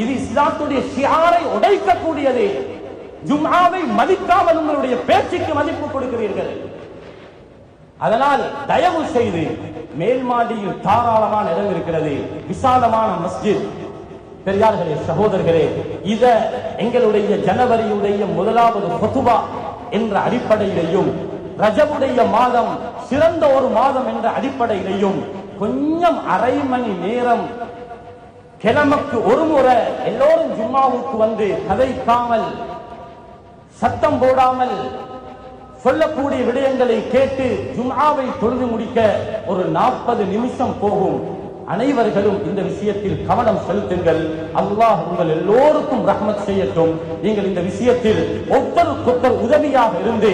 இது இஸ்லாத்துடைய ஷியாரை உடைக்கக்கூடியது. ஜும்ஆவை மதிக்காமல் உங்களுடைய பேச்சுக்கு மதிப்பு கொடுக்கிறீர்கள். அதனால் தயவு செய்து, மேல் மாடியில் தாராளமான இடம் இருக்கிறது, விசாலமான மஸ்ஜித். பெரியார்களே, சகோதரர்களே, இத எங்களுடைய ஜனவரியுடைய முதலாவது ஃபுதுபா என்ற அடிப்படையிலையும், ரஜபுடைய மாதம் சிறந்த ஒரு மாதம் என்ற அடிப்படையிலையும் கொஞ்சம் அரை மணி நேரம் கிழமைக்கு ஒரு முறை எல்லோரும் ஜும்மாவுக்கு வந்து கதைக்காமல் சத்தம் போடாமல் சொல்லக்கூடிய விடயங்களை கேட்டு ஜும்ஆவை தொழுது முடிக்க ஒரு 40 நிமிஷம் போகும். அனைவர்களும் இந்த விஷயத்தில் கவனம் செலுத்துங்கள். அல்லாஹ் உங்கள் எல்லோருக்கும் ரஹ்மத் செய்யட்டும். நீங்கள் இந்த விஷயத்தில் ஒருத்தருக்கொருத்தர் உதவியாக இருந்து,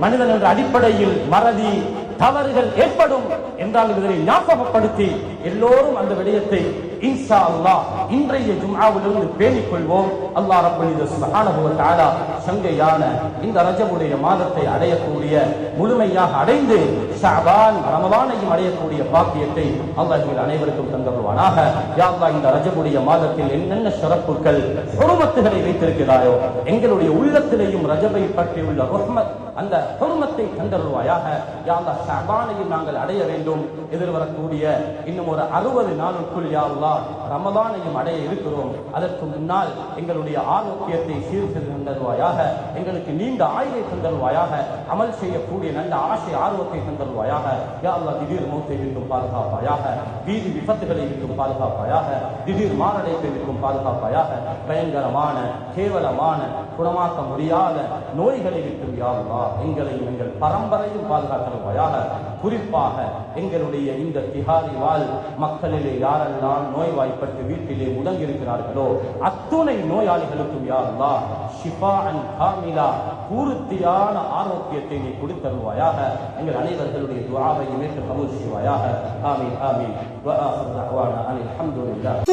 மனிதன் என்ற அடிப்படையில் மறதி தவறுகள் ஏற்படும் என்றால் இதனை ஞாபகப்படுத்தி எல்லோரும் அந்த விடயத்தை இன்ஷா அல்லாஹ் இன்றைய ஜும்ஆவிலிருந்து பேணிக் கொள்வோம். அல்லாஹ் ரப்பல் சுப்ஹானஹு வ தஆலா சங்கையான இந்த ரஜபுடைய மாதத்தை அடையக்கூடிய, முழுமையாக அடைந்து ஷஅபான் ரமலானையும் அடையக்கூடிய பாக்கியத்தை அல்லாஹ் அனைவருக்கும் தந்தருவானாக. யா அல்லாஹ், இந்த ரஜபுடைய மாதத்தில் என்னென்ன சிறப்புகள் ஹுர்மத்துகளை வைத்திருக்கிறாயோ, எங்களுடைய உள்ளத்திலேயும் ரஜபை பற்றியுள்ள ரஹ்மத், அந்த ஹுர்மத்தை தந்தருவாயாக. யா அல்லாஹ், ஷஅபானையும் நாங்கள் அடைய வேண்டும். எதிர்வரக்கூடிய இன்னும் ஒரு 60 நாளுக்குள் யா அல்லாஹ் ரமலானையும் அடைய இருக்கிறோம். அதற்கு முன்னால் எங்களுடைய ஆரோக்கியத்தை சீர்திருத்தி தந்தருவாயாக. எங்களுக்கு நீண்ட ஆயுளை தந்தருவாயாக. அமல் செய்யக்கூடிய நல்ல ஆசை ஆர்வத்தை தந்தருவாயாக. யா அல்லாஹ், திடீர் மௌத்தை விட்டும் பாதுகாப்பாயாக. வீதி விபத்துகளை விட்டும் பாதுகாப்பாயாக. திடீர் மாரடைப்பை விட்டும் பாதுகாப்பாயாக. பயங்கரமான கேவலமான குணமாக்க முடியாத நோய்களை விட்டும் யா அல்லாஹ் எங்களையும் எங்கள் பரம்பரையும் பாதுகாத்தருவாயாக. குறிப்பாக எங்களுடைய இந்த திஹாரி வாழ் மக்களிலே யாரெல்லாம் நோய்வாய்ப்பட்டு வீட்டிலே முடங்கியிருக்கிறார்களோ அத்துணை நோயாளிகளுக்கும் யா அல்லாஹ் ஷிஃபாஅன் காமிலா, பூர்த்தியான ஆரோக்கியத்தை நீ கொடுத்தருவாயாக. எங்கள் அனைவர்களுடைய துஆவை ஏற்று கபூல் செய்வாயாக. ஆமீன் ஆமீன். வ ஆகிரு தஅவானா அல்ஹம்துலில்லாஹ்.